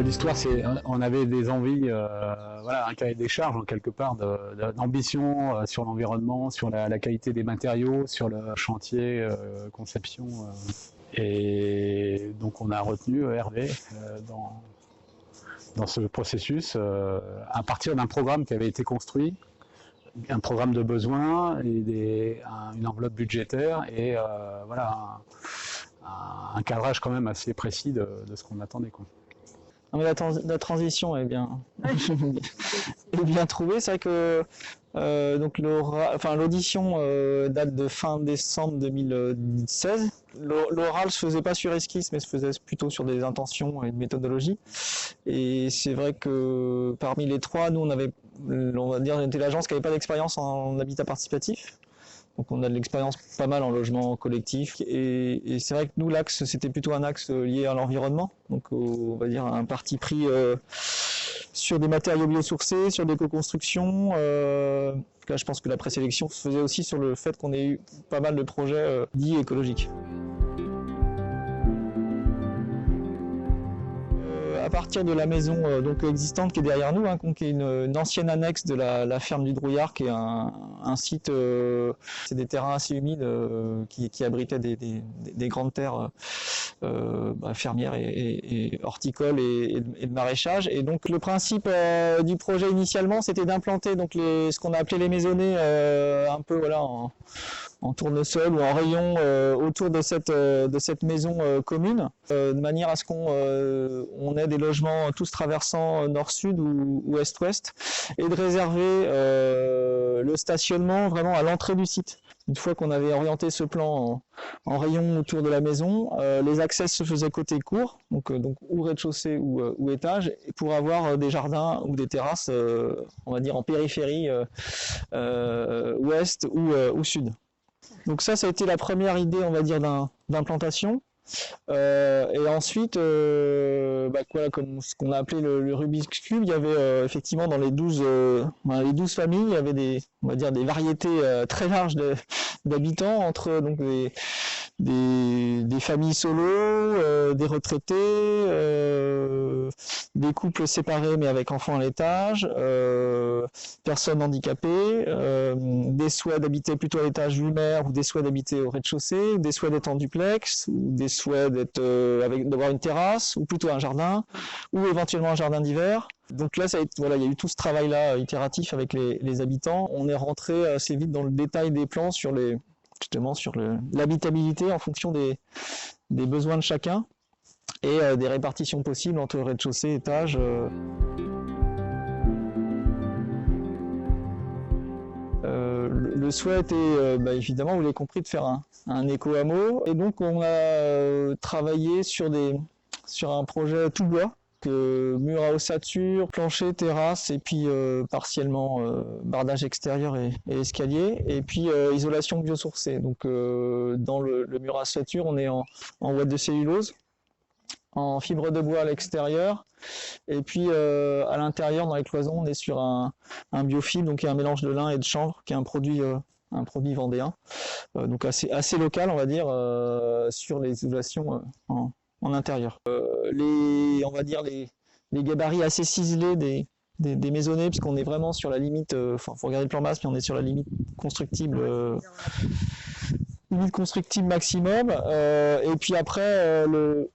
L'histoire, c'est on avait des envies, voilà, un cahier des charges en quelque part d'ambition sur l'environnement, sur la qualité des matériaux, sur le chantier, conception. Et donc on a retenu Hervé dans ce processus à partir d'un programme qui avait été construit, un programme de besoins et une enveloppe budgétaire et voilà un cadrage quand même assez précis de ce qu'on attendait, quoi. La transition est bien, est bien trouvée. C'est vrai que donc l'audition date de fin décembre 2016. L'oral se faisait pas sur esquisse, mais se faisait plutôt sur des intentions et une méthodologie. Et c'est vrai que parmi les trois, nous on va dire, on était l'agence qui n'avait pas d'expérience en habitat participatif. Donc on a de l'expérience pas mal en logement collectif et c'est vrai que nous l'axe c'était plutôt un axe lié à l'environnement, donc on va dire un parti pris sur des matériaux biosourcés, sur des co-constructions. Là je pense que la présélection se faisait aussi sur le fait qu'on ait eu pas mal de projets dits écologiques. À partir de la maison donc existante qui est derrière nous, qui est une ancienne annexe de la ferme du Drouillard, qui est un site, c'est des terrains assez humides qui abritaient des grandes terres fermières et horticoles et de maraîchage. Et donc le principe du projet initialement, c'était d'implanter donc ce qu'on a appelé les maisonnées un peu voilà en tournesol ou en rayon autour de cette maison commune, de manière à ce qu'on ait des logements tous traversant nord-sud ou est-ouest, et de réserver le stationnement vraiment à l'entrée du site. Une fois qu'on avait orienté ce plan en rayon autour de la maison, les accès se faisaient côté cour, donc ou rez-de-chaussée ou étage, pour avoir des jardins ou des terrasses, on va dire en périphérie ouest ou sud. Donc ça a été la première idée, on va dire, d'implantation. Et ensuite, comme ce qu'on a appelé le Rubik's Cube, il y avait effectivement dans les 12 familles, il y avait on va dire des variétés très larges d'habitants, entre donc des familles solo, des retraités, des couples séparés mais avec enfants à l'étage, personnes handicapées, des souhaits d'habiter plutôt à l'étage du maire ou des souhaits d'habiter au rez-de-chaussée, des souhaits d'être en duplex, ou des souhaits d'avoir une terrasse ou plutôt un jardin, ou éventuellement un jardin d'hiver. Donc là, il y a eu tout ce travail-là itératif avec les habitants. On est rentré assez vite dans le détail des plans sur l'habitabilité en fonction des besoins de chacun et des répartitions possibles entre rez-de-chaussée et étage. Le souhait était évidemment, vous l'avez compris, de faire un éco-hameau, et donc on a travaillé sur un projet tout bois, mur à ossature, plancher, terrasse et puis partiellement bardage extérieur et escalier, et puis isolation biosourcée. Donc dans le mur à ossature, on est en ouate de cellulose, en fibre de bois à l'extérieur, et puis à l'intérieur, dans les cloisons, on est sur un biofilm, donc il y a un mélange de lin et de chanvre, qui est un produit vendéen, donc assez local, on va dire, sur les isolations en intérieur. On va dire les gabarits assez ciselés des maisonnées, puisqu'on est vraiment sur la limite, faut regarder le plan masse, mais on est sur la limite constructible maximum, et puis après le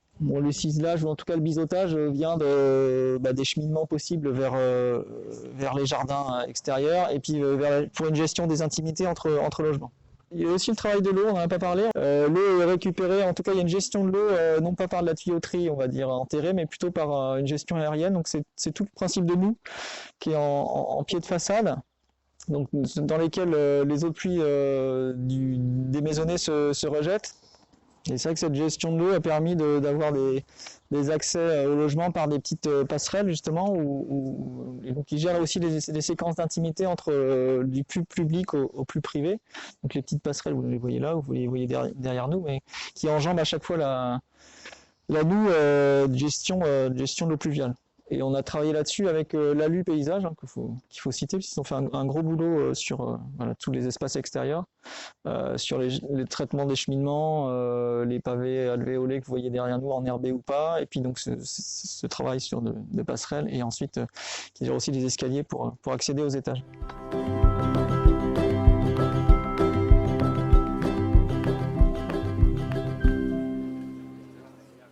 ciselage, ou en tout cas le biseautage, vient des cheminements possibles vers les jardins extérieurs, et puis pour une gestion des intimités entre logements. Il y a aussi le travail de l'eau, on n'en a pas parlé. L'eau est récupérée, en tout cas il y a une gestion de l'eau, non pas par de la tuyauterie, on va dire enterrée, mais plutôt par une gestion aérienne. Donc c'est tout le principe de nous qui est en pied de façade, donc dans lesquels les eaux de pluie des maisonnées se rejettent. Et c'est vrai que cette gestion de l'eau a permis d'avoir des accès au logement par des petites passerelles, justement, et donc ils gèrent aussi des séquences d'intimité entre du plus public au plus privé. Donc les petites passerelles, vous les voyez là, vous les voyez derrière nous, mais qui enjambent à chaque fois la gestion de l'eau pluviale. Et on a travaillé là-dessus avec l'ALU Paysage, hein, qu'il faut citer, puisqu'ils ont fait un gros boulot sur voilà, tous les espaces extérieurs, sur les traitements des cheminements, les pavés alvéolés que vous voyez derrière nous, enherbés ou pas, et puis donc ce travail sur de passerelles, et ensuite qui gère aussi les escaliers pour accéder aux étages.